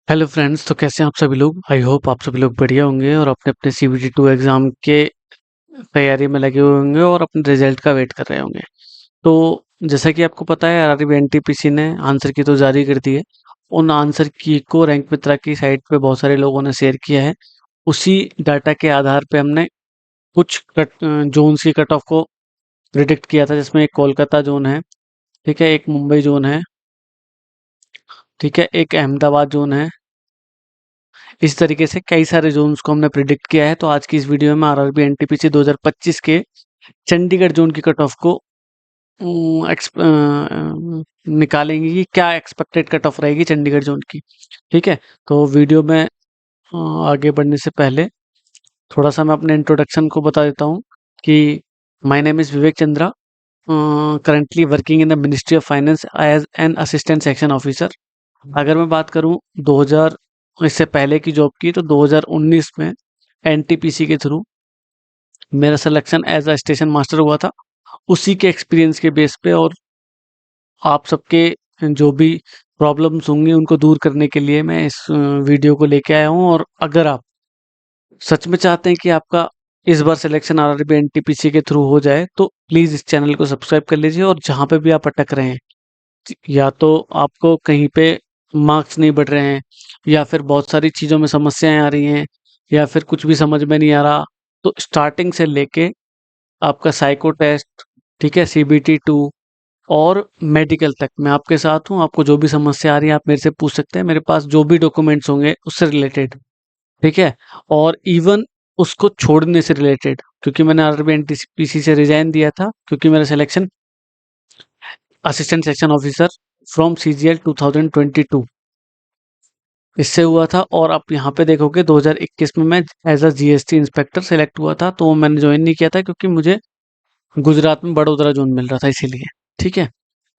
Hello friends, तो कैसे हैं आप सभी लोग। आई होप आप सभी लोग बढ़िया होंगे और अपने अपने सीबीटी 2 एग्ज़ाम के तैयारी में लगे हुए होंगे और अपने रिजल्ट का वेट कर रहे होंगे। तो जैसा कि आपको पता है, आरआरबी एनटीपीसी ने आंसर की तो जारी कर दी है। उन आंसर की को रैंक मित्रा की साइट पे बहुत सारे लोगों ने शेयर किया है। उसी डाटा के आधार पे हमने कुछ जोन्स की कट ऑफ को प्रिडिक्ट किया था, जिसमें एक कोलकाता जोन है, ठीक है, एक मुंबई जोन है, ठीक है, एक अहमदाबाद जोन है। इस तरीके से कई सारे जोन्स को हमने प्रिडिक्ट किया है। तो आज की इस वीडियो में आरआरबी एनटीपीसी 2025 के चंडीगढ़ जोन की कट ऑफ को निकालेंगे कि क्या एक्सपेक्टेड कट ऑफ रहेगी चंडीगढ़ जोन की। ठीक है, तो वीडियो में आगे बढ़ने से पहले थोड़ा सा मैं अपने इंट्रोडक्शन को बता देता हूँ कि my name is Vivek Chandra, currently working in the ministry of finance as an assistant section officer. अगर मैं बात करूं 2000 इससे पहले की जॉब की, तो 2019 में एनटीपीसी के थ्रू मेरा selection as a station master हुआ था। उसी के एक्सपीरियंस के बेस पे और आप सबके जो भी प्रॉब्लम्स होंगी उनको दूर करने के लिए मैं इस वीडियो को लेके आया हूँ। और अगर आप सच में चाहते हैं कि आपका इस बार सिलेक्शन आरआरबी एनटीपीसी के थ्रू हो जाए, तो प्लीज़ इस चैनल को सब्सक्राइब कर लीजिए। और जहाँ पे भी आप अटक रहे हैं, या तो आपको कहीं पे मार्क्स नहीं बढ़ रहे हैं, या फिर बहुत सारी चीज़ों में समस्याएं आ रही हैं, या फिर कुछ भी समझ में नहीं आ रहा, तो स्टार्टिंग से लेके आपका साइको टेस्ट, ठीक है, सीबीटी 2 और मेडिकल तक मैं आपके साथ हूँ। आपको जो भी समस्या आ रही है आप मेरे से पूछ सकते हैं। मेरे पास जो भी डॉक्यूमेंट्स होंगे उससे रिलेटेड, ठीक है, और इवन उसको छोड़ने से रिलेटेड, क्योंकि मैंने आरआरबी एनटीपीसी से रिजाइन दिया था क्योंकि मेरा selection assistant section officer from CGL 2022 इससे हुआ था। और आप यहाँ पे देखोगे 2021 में मैं as a GST inspector select हुआ था, तो वो मैंने ज्वाइन नहीं किया था क्योंकि मुझे गुजरात में बड़ोदरा जोन मिल रहा था, इसीलिए। ठीक है,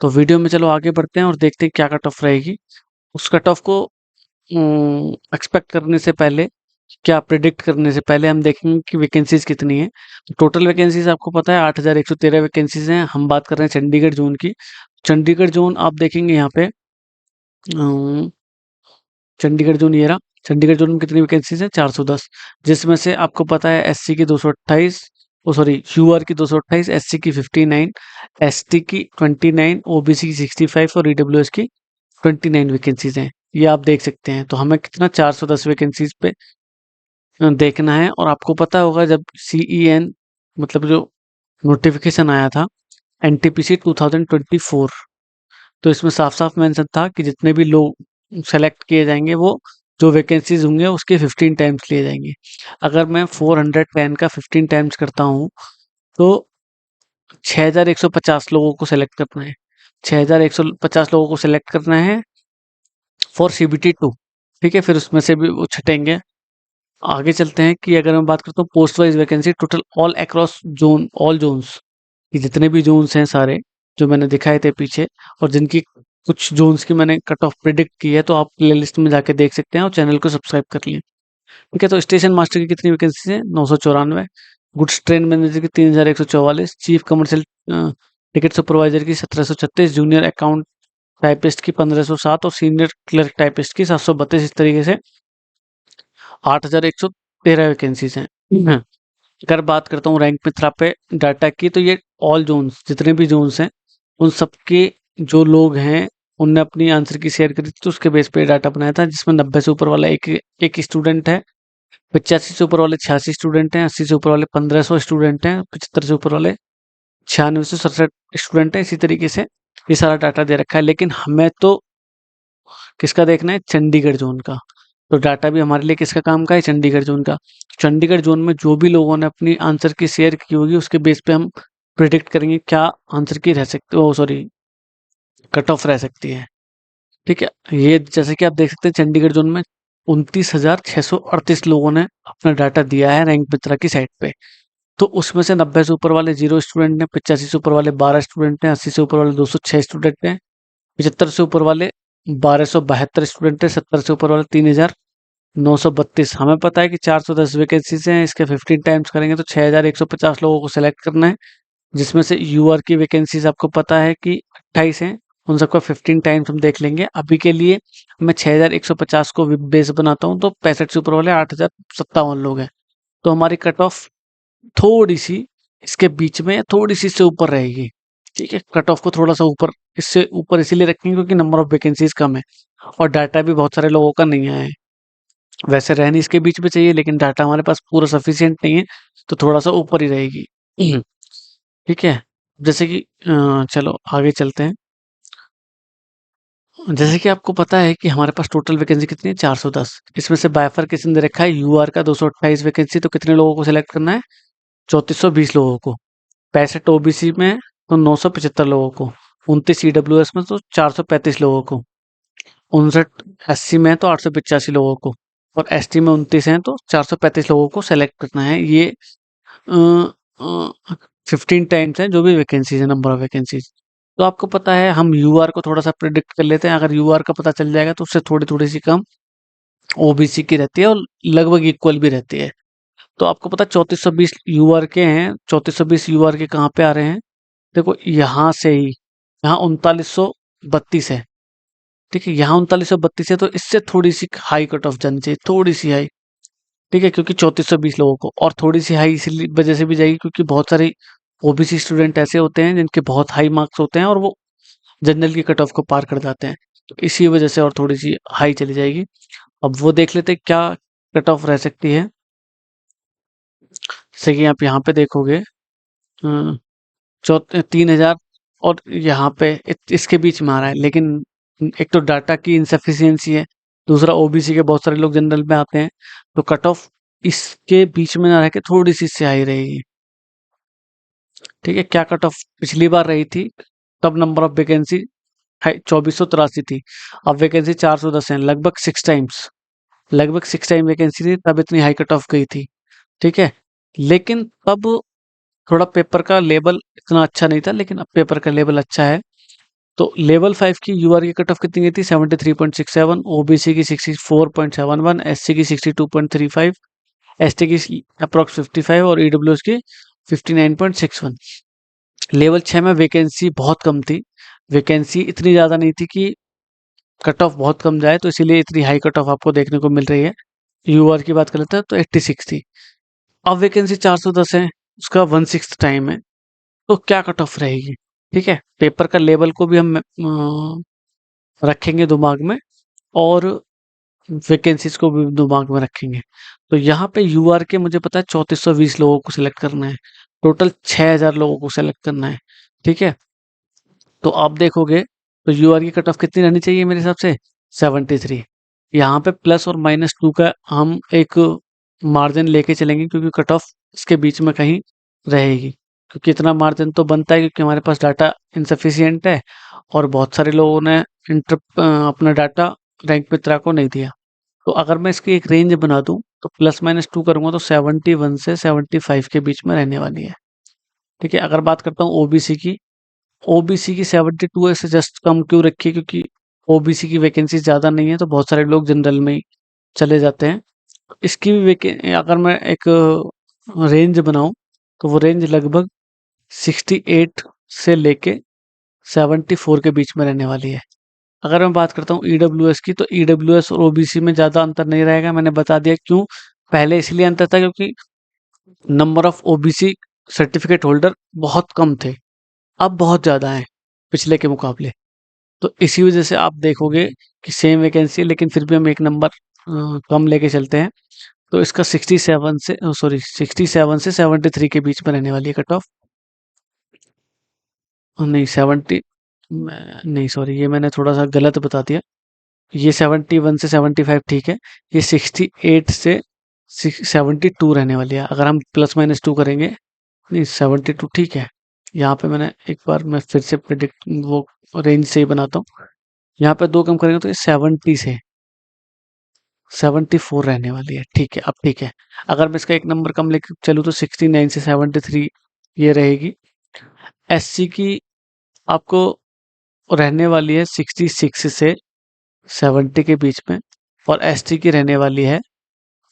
तो वीडियो में चलो आगे बढ़ते हैं और देखते हैं क्या कट ऑफ रहेगी। उस कट ऑफ को एक्सपेक्ट करने से पहले, क्या प्रिडिक्ट करने से पहले, हम देखेंगे कि वैकेंसीज कितनी है। टोटल वैकेंसीज आपको पता है 8113 वैकेंसीज हैं। हम बात कर रहे हैं चंडीगढ़ जोन की। चंडीगढ़ जोन आप देखेंगे यहाँ पे, अम, चंडीगढ़ जोन ये रहा। चंडीगढ़ जोन में कितनी वैकेंसीज हैं? 410, जिसमें से आपको पता है एससी की 228, ओ सॉरी, यूआर की 228, एससी की 59, एसटी की 29, ओबीसी की 65 और ईडब्ल्यूएस की 29 वैकेंसीज हैं। ये आप देख सकते हैं। तो हमें कितना 410 वैकेंसीज पे देखना है। और आपको पता होगा जब सीईएन, मतलब जो नोटिफिकेशन आया था एनटीपीसी 2024, तो इसमें साफ-साफ मेंशन था कि जितने भी लोग सेलेक्ट किए जाएँगे, वो जो वैकेंसीज़ होंगे उसके 15 टाइम्स लिए जाएँगे। अगर मैं 410 का 15 टाइम्स करता हूँ, तो 6150 लोगों को सेलेक्ट करना है। 6150 लोगों को सेलेक्ट करना है फॉर सीबीटी 2, ठीक है? फिर उसमें से भी वो छँटेंगे। आगे चलते हैं कि अगर मैं बात करता हूँ post wise vacancy total all across zone, all zones, कि जितने भी ज़ोन्स हैं सारे, जो मैंने दिखाए थे पीछे, और जिनकी कुछ ज़ोन्स की मैंने कट ऑफ प्रिडिक्ट की है, तो आप प्लेलिस्ट में जाके देख सकते हैं और चैनल को सब्सक्राइब कर लिए। ठीक है, तो स्टेशन मास्टर की कितनी वैकेंसी है? 994, गुड्स ट्रेन मैनेजर की 3144, चीफ कमर्शियल टिकट सुपरवाइजर की 1736, जूनियर अकाउंट टाइपिस्ट की 1507 और सीनियर क्लर्क टाइपिस्ट की 732। इस तरीके से 8113 वैकेंसीज हैं। अगर बात करता हूँ रैंक मित्रा पे डाटा की, तो ये ऑल जोन्स, जितने भी जोन्स हैं, उन सबके जो लोग हैं उनने अपनी आंसर की शेयर करी थी, तो उसके बेस पे डाटा बनाया था, जिसमें 90 से ऊपर वाला एक एक स्टूडेंट है, 85 से ऊपर वाले 86 स्टूडेंट हैं, 80 से ऊपर वाले 1500 स्टूडेंट हैं, 75 से ऊपर वाले 96 से 67 स्टूडेंट हैं। इसी तरीके से ये सारा डाटा दे रखा है, लेकिन हमें तो किसका देखना है? चंडीगढ़ जोन का। तो डाटा भी हमारे लिए किसका काम का है? चंडीगढ़ जोन का। चंडीगढ़ जोन में जो भी लोगों ने अपनी आंसर की शेयर की होगी, उसके बेस पे हम प्रिडिक्ट करेंगे क्या आंसर की रह सकती, ओ सॉरी, कट ऑफ रह सकती है। ठीक है, ये जैसे कि आप देख सकते हैं चंडीगढ़ जोन में 29,638 लोगों ने अपना डाटा दिया है रैंक मित्रा की साइट पे। तो उसमें से 90 से ऊपर वाले 0 स्टूडेंट हैं, 85 से ऊपर वाले 12 स्टूडेंट हैं, 80 से ऊपर वाले 206 स्टूडेंट हैं, 75 से ऊपर वाले 1272 स्टूडेंट हैं, 70 से ऊपर वाले 3932। हमें पता है कि 410 वैकेंसीज हैं, इसके 15 टाइम्स करेंगे तो 6150 लोगों को सेलेक्ट करना है, जिसमें से यूआर की वैकेंसीज आपको पता है कि 28 हैं, उन सबका 15 टाइम्स हम देख लेंगे। अभी के लिए मैं 6150 को बेस बनाता हूँ, तो 65 से ऊपर वाले 8057 लोग हैं। तो हमारी कट ऑफ थोड़ी सी इसके बीच में या थोड़ी सी इससे ऊपर रहेगी। ठीक है, कट ऑफ को थोड़ा सा ऊपर, इससे ऊपर इसीलिए रखेंगे क्योंकि नंबर ऑफ वैकेंसीज कम है और डाटा भी बहुत सारे लोगों का नहीं आया है। वैसे रहनी इसके बीच में चाहिए, लेकिन डाटा हमारे पास पूरा सफिशिएंट नहीं है, तो थोड़ा सा ऊपर ही रहेगी। ठीक है, जैसे कि चलो आगे चलते हैं। जैसे कि आपको पता है कि हमारे पास टोटल वैकेंसी कितनी है, 410। इसमें से बाइफरकेशन दे रखा है यूआर का 228 वैकेंसी, तो कितने लोगों को सिलेक्ट करना है, 3420 लोगों को। 65 ओबीसी में तो 975 लोगों को, 29 ईडब्ल्यूएस में तो 435 लोगों को, 59 एससी में तो 885 लोगों को, और एसटी में 29 हैं तो 435 लोगों को सेलेक्ट करना है। ये 15 टाइम्स है जो भी वैकेंसीज है, नंबर ऑफ वैकेंसीज। तो आपको पता है, हम यूआर को थोड़ा सा प्रिडिक्ट कर लेते हैं। अगर यूआर का पता चल जाएगा तो उससे थोड़ी थोड़ी सी कम ओबीसी की रहती है और लगभग इक्वल भी रहती है। तो आपको पता है 3420 यूआर के हैं, 3420 यूआर के कहाँ पे आ रहे हैं, देखो यहाँ से ही, यहाँ 3932 है। ठीक है, यहाँ 3932 है, तो इससे थोड़ी सी हाई कट ऑफ जानी चाहिए, थोड़ी सी हाई। ठीक है, क्योंकि 3420 लोगों को, और थोड़ी सी हाई इसी वजह से भी जाएगी क्योंकि बहुत सारे ओबीसी स्टूडेंट ऐसे होते हैं जिनके बहुत हाई मार्क्स होते हैं और वो जनरल की कट ऑफ को पार कर जाते हैं, तो इसी वजह से और थोड़ी सी हाई चली जाएगी। अब वो देख लेते हैं क्या कट ऑफ रह सकती है। जैसे कि आप यहाँ पे देखोगे, 3000, और यहाँ पे इसके बीच में आ रहा है, लेकिन एक तो डाटा की इंसफिशियंसी है, दूसरा ओबीसी के बहुत सारे लोग जनरल में आते हैं, तो कट ऑफ इसके बीच में ना रह के थोड़ी सी इससे हाई रहेगी। ठीक है, क्या कट ऑफ पिछली बार रही थी, तब नंबर ऑफ वैकेंसी 2483 थी, अब वैकेंसी 410 है, लगभग 6 टाइम्स, लगभग 6 टाइम वैकेंसी थी, तब इतनी हाई कट ऑफ गई थी। ठीक है, लेकिन तब थोड़ा पेपर का लेवल इतना अच्छा नहीं था, लेकिन अब पेपर का लेवल अच्छा है। तो लेवल 5 की यूआर की कट ऑफ कितनी गई थी, 73.67, ओबीसी की 64.71, एससी की 62.35, एसटी की अप्रॉक्स 55 और ईडब्ल्यूएस की 59.61। लेवल 6 में वैकेंसी बहुत कम थी, वैकेंसी इतनी ज़्यादा नहीं थी कि कट ऑफ बहुत कम जाए, तो इसीलिए इतनी हाई कट ऑफ आपको देखने को मिल रही है। यूआर की बात कर लेते हैं तो 86 थी। अब वैकेंसी 410 है, उसका 1/6 टाइम है, तो क्या कट ऑफ रहेगी। ठीक है, पेपर का लेवल को भी हम रखेंगे दिमाग में, और वैकेंसीज को भी दिमाग में रखेंगे। तो यहाँ पे यूआर के मुझे पता है 3420 लोगों को सिलेक्ट करना है, टोटल 6000 लोगों को सिलेक्ट करना है। ठीक है, तो आप देखोगे तो यूआर की कट ऑफ कितनी रहनी चाहिए मेरे हिसाब से, 73। यहाँ पे प्लस और -2 का हम एक मार्जिन लेके चलेंगे, क्योंकि कट ऑफ इसके बीच में कहीं रहेगी, क्योंकि इतना मार्जिन तो बनता है क्योंकि हमारे पास डाटा इनसफिशियंट है और बहुत सारे लोगों ने अपना डाटा रैंक मित्रा को नहीं दिया। तो अगर मैं इसकी एक रेंज बना दूं तो +-2 करूंगा तो 71 से 75 के बीच में रहने वाली है। ठीक है, अगर बात करता हूँ ओबीसी की, ओबीसी की 72 से जस्ट कम क्यों रखी है, क्योंकि ओबीसी की वैकेंसी ज़्यादा नहीं है, तो बहुत सारे लोग जनरल में ही चले जाते हैं। इसकी भी अगर मैं एक रेंज बनाऊं तो वो रेंज लगभग 68 से लेके 74 के बीच में रहने वाली है। अगर मैं बात करता हूँ ईडब्ल्यूएस की, तो ईडब्ल्यूएस और ओबीसी में ज़्यादा अंतर नहीं रहेगा, मैंने बता दिया क्यों। पहले इसलिए अंतर था क्योंकि number of OBC certificate holder बहुत कम थे, अब बहुत ज़्यादा हैं पिछले के मुकाबले। तो इसी वजह से आप देखोगे कि सेम वैकेंसी है, लेकिन फिर भी हम एक नंबर कम लेके चलते हैं। तो इसका 67 से 73 के बीच में रहने वाली है कट ऑफ। नहीं 70, नहीं सॉरी, ये मैंने थोड़ा सा गलत बता दिया। ये 71 से 75 ठीक है, ये 68 से 72 रहने वाली है। अगर हम +-2 करेंगे, नहीं 72 ठीक है। यहाँ पे मैंने एक बार मैं फिर से प्रिडिक्ट वो रेंज से ही बनाता हूँ। यहाँ पे 2 कम करेंगे तो ये 70 से 74 रहने वाली है। ठीक है, अब ठीक है। अगर मैं इसका एक नंबर कम लेके चलूँ तो 69 से 73 ये रहेगी। एससी की आपको रहने वाली है 66 से 70 के बीच में, और एसटी की रहने वाली है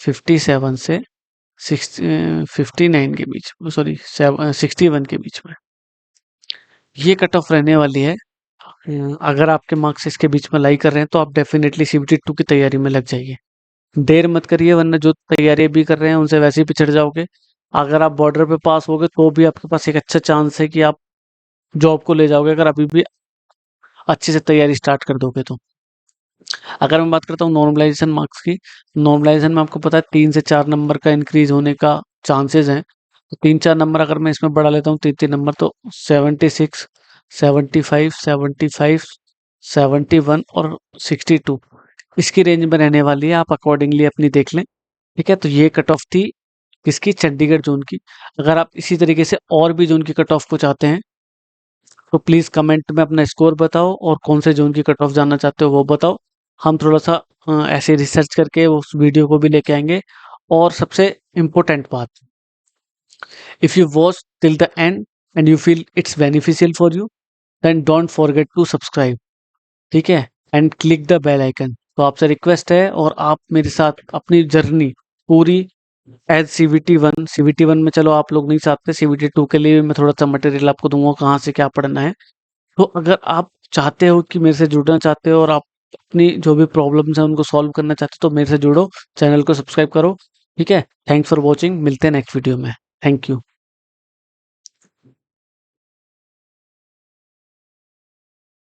57 से 59 के बीच में, सॉरी 61 के बीच में। ये कट ऑफ रहने वाली है अगर आपके मार्क्स इसके बीच में लाई कर रहे हैं तो आप डेफिनेटली सीबीटी 2 की तैयारी में लग जाइए। देर मत करिए, वरना जो तैयारी भी कर रहे हैं उनसे वैसे ही पिछड़ जाओगे। अगर आप बॉर्डर पे पास होगे तो भी आपके पास एक अच्छा चांस है कि आप जॉब को ले जाओगे, अगर अभी भी अच्छे से तैयारी स्टार्ट कर दोगे तो। अगर मैं बात करता हूँ नॉर्मलाइजेशन मार्क्स की, नॉर्मलाइजेशन में आपको पता है 3 से 4 नंबर का इंक्रीज होने का चांसेस हैं। तो 3-4 नंबर अगर मैं इसमें बढ़ा लेता हूँ 3-3 नंबर, तो 76, 75, 75, 71 और 62 इसकी रेंज में रहने वाली है। आप अकॉर्डिंगली अपनी देख लें। ठीक है, तो ये कट ऑफ थी किसकी, चंडीगढ़ जोन की। अगर आप इसी तरीके से और भी जोन की कट ऑफ को चाहते हैं तो प्लीज़ कमेंट में अपना स्कोर बताओ और कौन से जोन की कट ऑफ जानना चाहते हो वो बताओ। हम थोड़ा सा ऐसे रिसर्च करके उस वीडियो को भी लेके आएंगे। और सबसे इम्पोर्टेंट बात, if you watch till the end and you feel it's beneficial for you, then don't forget to subscribe. ठीक है, and click the bell icon. तो आपसे रिक्वेस्ट है, और आप मेरे साथ अपनी जर्नी पूरी एज सीवीटी वन में चलो आप लोग नहीं चाहते, सीवीटी 2 के लिए भी मैं थोड़ा सा मटेरियल आपको दूंगा, कहाँ से क्या पढ़ना है। तो अगर आप चाहते हो कि मेरे से जुड़ना चाहते हो और आप अपनी जो भी प्रॉब्लम्स हैं उनको सॉल्व करना चाहते हो, तो मेरे से जुड़ो, चैनल को सब्सक्राइब करो। ठीक है, थैंक्स फॉर वॉचिंग, मिलते हैं नेक्स्ट वीडियो में। Thank you.